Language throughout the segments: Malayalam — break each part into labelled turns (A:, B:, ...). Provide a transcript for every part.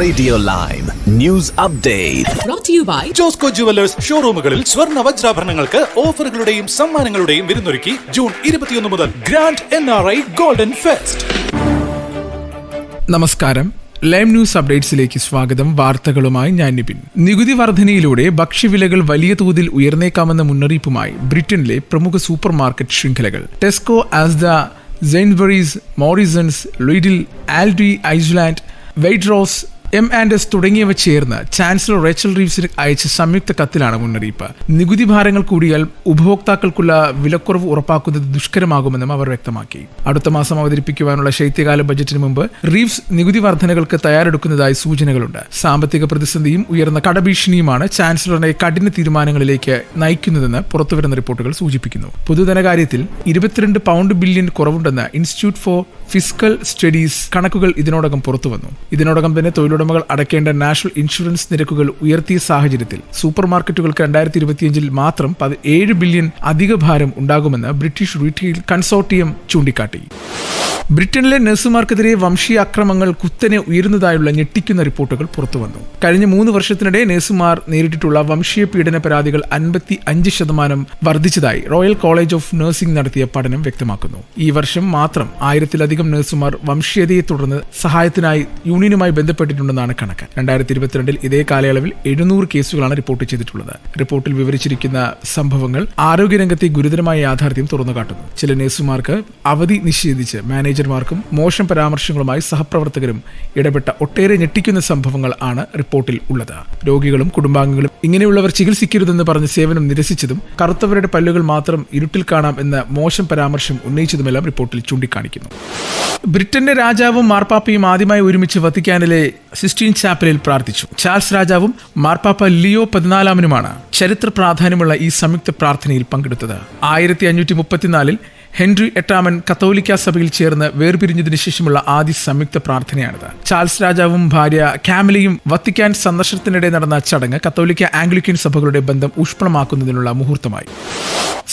A: Radio live news update
B: brought to you by
C: Josco jewellers ഷോറൂമുകളിൽ സ്വർണ്ണ വജ്രാഭരണങ്ങൾക്ക് ഓഫറുകളുടെയും സമ്മാനങ്ങളുടെയും വിരുന്നൊരുക്കി ജൂൺ 21 മുതൽ ഗ്രാൻഡ് NRI ഗോൾഡൻ ഫെസ്റ്റ്.
D: നമസ്കാരം, ലൈവ് ന്യൂസ് അപ്ഡേറ്റ്സിലേക്ക് സ്വാഗതം. വാർത്തകളുമായി ഞാൻ നിപിൻ. നികുതി വർധനയിലൂടെ ഭക്ഷ്യവിലകൾ വലിയ തോതിൽ ഉയർന്നേക്കാമെന്ന മുന്നറിയിപ്പുമായി ബ്രിട്ടനിലെ പ്രമുഖ സൂപ്പർ മാർക്കറ്റ് ശൃംഖലകൾ Tesco, Asda, Sainsbury's, Morrisons, Lidl, Aldi, Iceland, Waitrose, M&S തുടങ്ങിയവ ചേർന്ന് ചാൻസലർ റേച്ചൽ റീവ്സിന് അയച്ച സംയുക്ത കത്തിലാണ് മുന്നറിയിപ്പ്. നികുതി ഭാരങ്ങൾ കൂടിയാൽ ഉപഭോക്താക്കൾക്കുള്ള വിലക്കുറവ് ഉറപ്പാക്കുന്നത് ദുഷ്കരമാകുമെന്നും അവർ വ്യക്തമാക്കി. അടുത്ത മാസം അവതരിപ്പിക്കുവാനുള്ള ശൈത്യകാല ബജറ്റിന് മുമ്പ് റീവ്സ് നികുതി വർധനകൾക്ക് തയ്യാറെടുക്കുന്നതായി സൂചനകളുണ്ട്. സാമ്പത്തിക പ്രതിസന്ധിയും ഉയർന്ന കടഭീഷണിയുമാണ് ചാൻസലറിന്റെ കഠിന തീരുമാനങ്ങളിലേക്ക് നയിക്കുന്നതെന്ന് പുറത്തുവരുന്ന റിപ്പോർട്ടുകൾ സൂചിപ്പിക്കുന്നു. പൊതുധനകാര്യത്തിൽ 22 ബില്യൺ കുറവുണ്ടെന്ന് ഇൻസ്റ്റിറ്റ്യൂട്ട് ഫോർ ഫിസ്ക്കൽ സ്റ്റഡീസ് കണക്കുകൾ ഇതിനോടകം പുറത്തുവന്നു. ഇതിനോടകം തന്നെ തൊഴിലുടമകൾ അടയ്ക്കേണ്ട നാഷണൽ ഇൻഷുറൻസ് നിരക്കുകൾ ഉയർത്തിയ സാഹചര്യത്തിൽ സൂപ്പർ മാർക്കറ്റുകൾക്ക് 2025 മാത്രം 17 ബില്യൺ അധിക ഭാരം ഉണ്ടാകുമെന്ന് ബ്രിട്ടീഷ് റീറ്റെയിൽ കൺസോർട്ടിയം ചൂണ്ടിക്കാട്ടി. ബ്രിട്ടനിലെ നഴ്സുമാർക്കെതിരെ വംശീയ അക്രമങ്ങൾ കുത്തനെ ഉയരുന്നതായുള്ള ഞെട്ടിക്കുന്ന റിപ്പോർട്ടുകൾ പുറത്തുവന്നു. കഴിഞ്ഞ 3 വർഷത്തിനിടെ നഴ്സുമാർ നേരിട്ടിട്ടുള്ള വംശീയ പീഡന പരാതികൾ 55% വർദ്ധിച്ചതായി റോയൽ കോളേജ് ഓഫ് നഴ്സിംഗ് നടത്തിയ പഠനം വ്യക്തമാക്കുന്നു. ഈ വർഷം മാത്രം 1000-ലധികം നഴ്സുമാർ വംശീയതയെ തുടർന്ന് സഹായത്തിനായി യൂണിയനുമായി ബന്ധപ്പെട്ടിട്ടുണ്ടെന്നാണ് കണക്ക്. 2022 ഇതേ കാലയളവിൽ 700 കേസുകളാണ് റിപ്പോർട്ട് ചെയ്തിട്ടുള്ളത്. റിപ്പോർട്ടിൽ വിവരിച്ചിരിക്കുന്ന സംഭവങ്ങൾ ആരോഗ്യരംഗത്തെ ഗുരുതരമായ യാഥാർത്ഥ്യം തുറന്നുകാട്ടുന്നു. ചില നഴ്സുമാർക്ക് അവധി നിഷേധിച്ച് മാനേജർമാർക്കും മോശം പരാമർശങ്ങളുമായി സഹപ്രവർത്തകരും ഇടപെട്ട ഒട്ടേറെ ഞെട്ടിക്കുന്ന സംഭവങ്ങൾ ആണ് റിപ്പോർട്ടിൽ ഉള്ളത്. രോഗികളും കുടുംബാംഗങ്ങളും ഇങ്ങനെയുള്ളവർ ചികിത്സിക്കരുതെന്ന് പറഞ്ഞ് സേവനം നിരസിച്ചതും കറുത്തവരുടെ പല്ലുകൾ മാത്രം ഇരുട്ടിൽ കാണാം എന്ന മോശം പരാമർശം ഉന്നയിച്ചതുമെല്ലാം റിപ്പോർട്ടിൽ ചൂണ്ടിക്കാണിക്കുന്നു. ബ്രിട്ടന്റെ രാജാവും മാർപ്പാപ്പയും ആദ്യമായി ഒരുമിച്ച് വത്തിക്കാനിലെ സിസ്റ്റീൻ ചാപ്പലിൽ പ്രാർത്ഥിച്ചു. ചാൾസ് രാജാവും മാർപ്പാപ്പ ലിയോ 14-നുമാണ് ചരിത്ര പ്രാധാന്യമുള്ള ഈ സംയുക്ത പ്രാർത്ഥനയിൽ പങ്കെടുത്തത്. 1534 ഹെൻറി 8 കത്തോലിക്ക സഭയിൽ ചേർന്ന് വേർപിരിഞ്ഞതിനു ശേഷമുള്ള ആദ്യ സംയുക്ത പ്രാർത്ഥനയാണിത്. ചാൾസ് രാജാവും ഭാര്യ കാമിലയും വത്തിക്കാൻ സന്ദർശനത്തിനിടെ നടന്ന ചടങ്ങ് കത്തോലിക്ക ആംഗ്ലിക്കൻ സഭകളുടെ ബന്ധം ഊഷ്മളമാക്കുന്നതിനുള്ള മുഹൂർത്തമായി.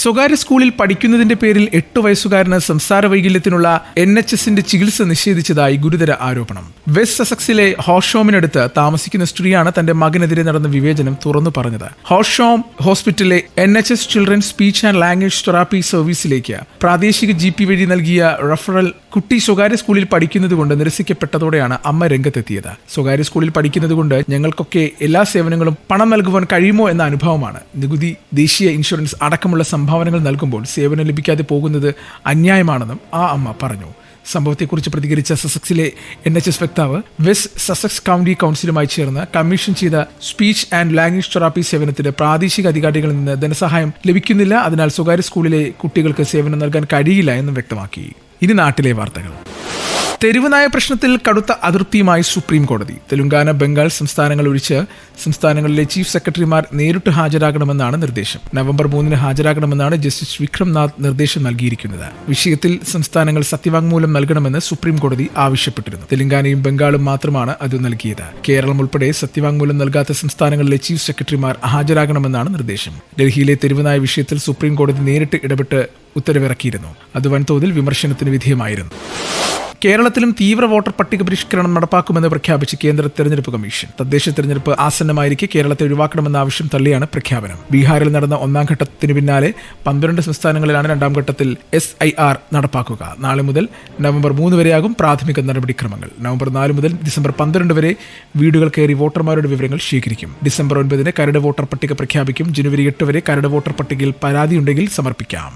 D: സ്വകാര്യ സ്കൂളിൽ പഠിക്കുന്നതിന്റെ പേരിൽ 8 വയസ്സുകാരന് സംസാര വൈകല്യത്തിനുള്ള NHSന്റെ ചികിത്സ നിഷേധിച്ചതായി ഗുരുതര ആരോപണം. വെസ്റ്റ് സസക്സിലെ ഹോർഷോമിനടുത്ത് താമസിക്കുന്ന സ്ത്രീയാണ് തന്റെ മകനെതിരെ നടന്ന വിവേചനം തുറന്നു പറഞ്ഞത്. ഹോർഷോം ഹോസ്പിറ്റലിലെ NHS children's speech and language therapy സർവീസിലേക്ക് പ്രാദേശിക GP വഴി നൽകിയ റഫറൽ കുട്ടി സ്വകാര്യ സ്കൂളിൽ പഠിക്കുന്നതുകൊണ്ട് നിരസിക്കപ്പെട്ടതോടെയാണ് അമ്മ രംഗത്തെത്തിയത്. സ്വകാര്യ സ്കൂളിൽ പഠിക്കുന്നതുകൊണ്ട് ഞങ്ങൾക്കൊക്കെ എല്ലാ സേവനങ്ങളും പണം നൽകുവാൻ കഴിയുമോ എന്ന അനുഭവമാണ്. നികുതി, ദേശീയ ഇൻഷുറൻസ് അടക്കമുള്ള സംഭാവനകൾ നൽകുമ്പോൾ സേവനം ലഭിക്കാതെ പോകുന്നത് അന്യായമാണെന്നും ആ അമ്മ പറഞ്ഞു. സംഭവത്തെക്കുറിച്ച് പ്രതികരിച്ച സസക്സിലെ NHS വക്താവ് വെസ്റ്റ് സസക്സ് കൗണ്ടി കൗൺസിലുമായി ചേർന്ന് കമ്മീഷൻ ചെയ്ത സ്പീച്ച് ആൻഡ് ലാംഗ്വേജ് തെറാപ്പി സേവനത്തിന് പ്രാദേശിക അധികാരികളിൽ നിന്ന് ധനസഹായം ലഭിക്കുന്നില്ല, അതിനാൽ സ്വകാര്യ സ്കൂളിലെ കുട്ടികൾക്ക് സേവനം നൽകാൻ കഴിയില്ല എന്നും വ്യക്തമാക്കി. ഇനി നാട്ടിലെ വാർത്തകൾ. തെരുവ് നായ പ്രശ്നത്തിൽ കടുത്ത അതൃപ്തിയുമായി സുപ്രീം കോടതി. തെലുങ്കാന, ബംഗാൾ സംസ്ഥാനങ്ങൾ ഒഴിച്ച് സംസ്ഥാനങ്ങളിലെ ചീഫ് സെക്രട്ടറിമാർ നേരിട്ട് ഹാജരാകണമെന്നാണ് നിർദ്ദേശം. നവംബർ 3 ഹാജരാകണമെന്നാണ് ജസ്റ്റിസ് വിക്രംനാഥ് നിർദ്ദേശം നൽകിയിരിക്കുന്നത്. വിഷയത്തിൽ സംസ്ഥാനങ്ങൾ സത്യവാങ്മൂലം നൽകണമെന്ന് സുപ്രീം കോടതി ആവശ്യപ്പെട്ടിരുന്നു. തെലുങ്കാനയും ബംഗാളും മാത്രമാണ് അത് നൽകിയത്. കേരളം ഉൾപ്പെടെ സത്യവാങ്മൂലം നൽകാത്ത സംസ്ഥാനങ്ങളിലെ ചീഫ് സെക്രട്ടറിമാർ ഹാജരാകണമെന്നാണ് നിർദ്ദേശം. ഡൽഹിയിലെ തെരുവുനായ വിഷയത്തിൽ സുപ്രീം കോടതി നേരിട്ട് ഇടപെട്ട് ഉത്തരവിറക്കിയിരുന്നു. അത് വൻതോതിൽ വിമർശനത്തിന് വിധേയമായിരുന്നു. കേരളത്തിലും തീവ്ര വോട്ടർ പട്ടിക പരിഷ്കരണം നടപ്പാക്കുമെന്ന് പ്രഖ്യാപിച്ച് കേന്ദ്ര തെരഞ്ഞെടുപ്പ് കമ്മീഷൻ. തദ്ദേശ തെരഞ്ഞെടുപ്പ് ആസന്നമായിരിക്കെ കേരളത്തെ ഒഴിവാക്കണമെന്ന ആവശ്യം തള്ളിയാണ് പ്രഖ്യാപനം. ബീഹാറിൽ നടന്ന 1ാം ഘട്ടത്തിന് പിന്നാലെ 12 സംസ്ഥാനങ്ങളിലാണ് 2ാം ഘട്ടത്തിൽ SIR നടപ്പാക്കുക. നാളെ മുതൽ നവംബർ 3 വരെയാകും പ്രാഥമിക നടപടിക്രമങ്ങൾ. നവംബർ 4 മുതൽ ഡിസംബർ 12 വരെ വീടുകൾ കയറി വോട്ടർമാരുടെ വിവരങ്ങൾ ശേഖരിക്കും. ഡിസംബർ 9 കരട് വോട്ടർ പട്ടിക പ്രഖ്യാപിക്കും. ജനുവരി 8 വരെ കരട് വോട്ടർ പട്ടികയിൽ പരാതിയുണ്ടെങ്കിൽ സമർപ്പിക്കാം.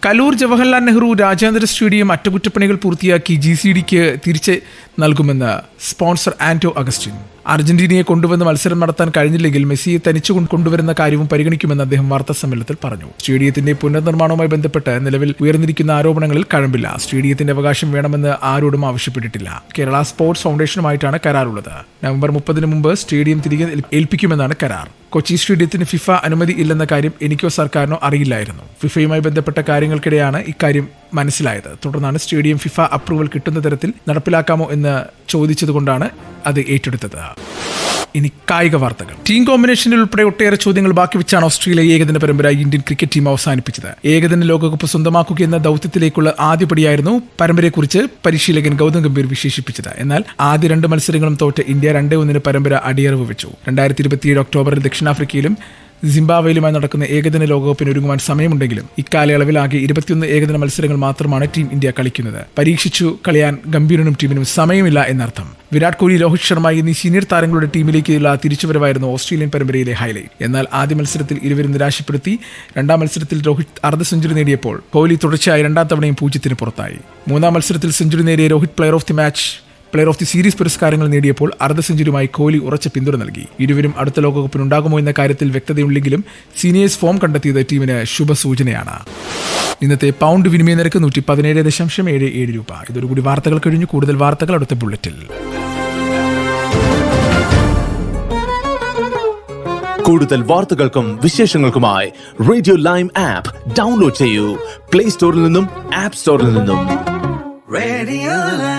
D: കലൂർ ജവഹർലാൽ നെഹ്റു രാജ്യാന്തര സ്റ്റേഡിയം അറ്റകുറ്റപ്പണികൾ പൂർത്തിയാക്കി GCDക്ക് തിരിച്ച് നൽകുമെന്ന് സ്പോൺസർ ആന്റോ അഗസ്റ്റിൻ. അർജന്റീനയെ കൊണ്ടുവന്ന് മത്സരം നടത്താൻ കഴിഞ്ഞില്ലെങ്കിൽ മെസ്സിയെ തനിച്ചു കൊണ്ടുവരുന്ന കാര്യവും പരിഗണിക്കുമെന്ന് അദ്ദേഹം വാർത്താ സമ്മേളനത്തിൽ പറഞ്ഞു. സ്റ്റേഡിയത്തിന്റെ പുനർനിർമ്മാണവുമായി ബന്ധപ്പെട്ട് നിലവിൽ ഉയർന്നിരിക്കുന്ന ആരോപണങ്ങളിൽ കഴമ്പില്ല. സ്റ്റേഡിയത്തിന്റെ അവകാശം വേണമെന്ന് ആരോടും ആവശ്യപ്പെട്ടിട്ടില്ല. കേരള സ്പോർട്സ് ഫൗണ്ടേഷനുമായിട്ടാണ് കരാറുള്ളത്. നവംബർ 30 മുമ്പ് സ്റ്റേഡിയം തിരികെ ഏൽപ്പിക്കുമെന്നാണ് കരാർ. കൊച്ചി സ്റ്റേഡിയത്തിന് ഫിഫ അനുമതി ഇല്ലെന്ന കാര്യം എനിക്കോ സർക്കാരിനോ അറിയില്ലായിരുന്നു. ഫിഫയുമായി ബന്ധപ്പെട്ട കാര്യങ്ങൾക്കിടെയാണ് ഇക്കാര്യം മനസ്സിലായത്. തുടർന്നാണ് സ്റ്റേഡിയം ഫിഫ അപ്രൂവൽ കിട്ടുന്ന തരത്തിൽ നടപ്പിലാക്കാമോ എന്ന് ചോദിച്ചതുകൊണ്ടാണ് അത് ഏറ്റെടുത്തത്. ഇനി കായിക വാർത്തകൾ. ടീം കോമ്പിനേഷനിൽ ഉൾപ്പെടെ ഒട്ടേറെ ചോദ്യങ്ങൾ ബാക്കി വെച്ചാണ് ഓസ്ട്രേലിയ ഏകദിന പരമ്പര ഇന്ത്യൻ ക്രിക്കറ്റ് ടീം അവസാനിപ്പിച്ചത്. ഏകദിന ലോകകപ്പ് സ്വന്തമാക്കുക എന്ന ദൗത്യത്തിലേക്കുള്ള ആദ്യപടിയായിരുന്നു പരമ്പരയെക്കുറിച്ച് പരിശീലകൻ ഗൗതം ഗംഭീർ വിശേഷിപ്പിച്ചത്. എന്നാൽ ആദ്യ 2 മത്സരങ്ങളും തോറ്റ് ഇന്ത്യ 2-1 പരമ്പര അടിയറവ് വെച്ചു. 2027 ഒക്ടോബറിൽ ദക്ഷിണാഫ്രിക്കയിലും സിംബാബ്വേയിലുമായി നടക്കുന്ന ഏകദിന ലോകകപ്പിന് ഒരുങ്ങുവാൻ സമയമുണ്ടെങ്കിലും ഇക്കാലയളവിൽ ആകെ 21 ഏകദിന മത്സരങ്ങൾ മാത്രമാണ് ടീം ഇന്ത്യ കളിക്കുന്നത്. പരീക്ഷിച്ചു കളിയാൻ ഗംഭീറിനും ടീമിനും സമയമില്ല എന്നർത്ഥം. വിരാട് കോഹ്ലി, രോഹിത് ശർമ്മ എന്നീ സീനിയർ താരങ്ങളുടെ ടീമിലേക്കുള്ള തിരിച്ചുവരവായിരുന്നു ഓസ്ട്രേലിയൻ പരമ്പരയിലെ ഹൈലൈറ്റ്. എന്നാൽ ആദ്യ മത്സരത്തിൽ ഇരുവരും നിരാശപ്പെടുത്തി. 2ാം മത്സരത്തിൽ രോഹിത് അർദ്ധ സെഞ്ചുറി നേടിയപ്പോൾ കോഹ്ലി തുടർച്ചയായി 2ാം തവണയും 0-ന് പുറത്തായി. 3ാം മത്സരത്തിൽ സെഞ്ചുറി നേടിയ Rohit player of the series പുരസ്കാരങ്ങൾ നേടിയപ്പോൾ അർദ്ധ സെഞ്ചുറിയുമായി കോഹ്ലി ഉറച്ച പിന്തുണ നൽകി. ഇരുവരും അടുത്ത ലോകകപ്പിനുണ്ടാകുമോ എന്ന കാര്യത്തിൽ വ്യക്തതയുണ്ടെങ്കിലും സീനിയേഴ്സ് ഫോം കണ്ടെത്തിയത് ടീമിന് ശുഭസൂചനയാണ്. ഇന്നത്തെ പൗണ്ട് വിനിമയ നിരക്ക് 117.77 രൂപ. ഇതോടുകൂടി വാർത്തകൾ കഴിഞ്ഞു. കൂടുതൽ വാർത്തകൾ അടുത്ത ബുള്ളറ്റിൽ.
A: കൂടുതൽ വാർത്തകൾക്കും വിശേഷങ്ങൾക്കുമായി റേഡിയോ ലൈം ആപ്പ് ഡൗൺലോഡ് ചെയ്യൂ. പ്ലേ സ്റ്റോറിൽ നിന്നും ആപ്പ് സ്റ്റോറിൽ നിന്നും.
B: Radio Lime.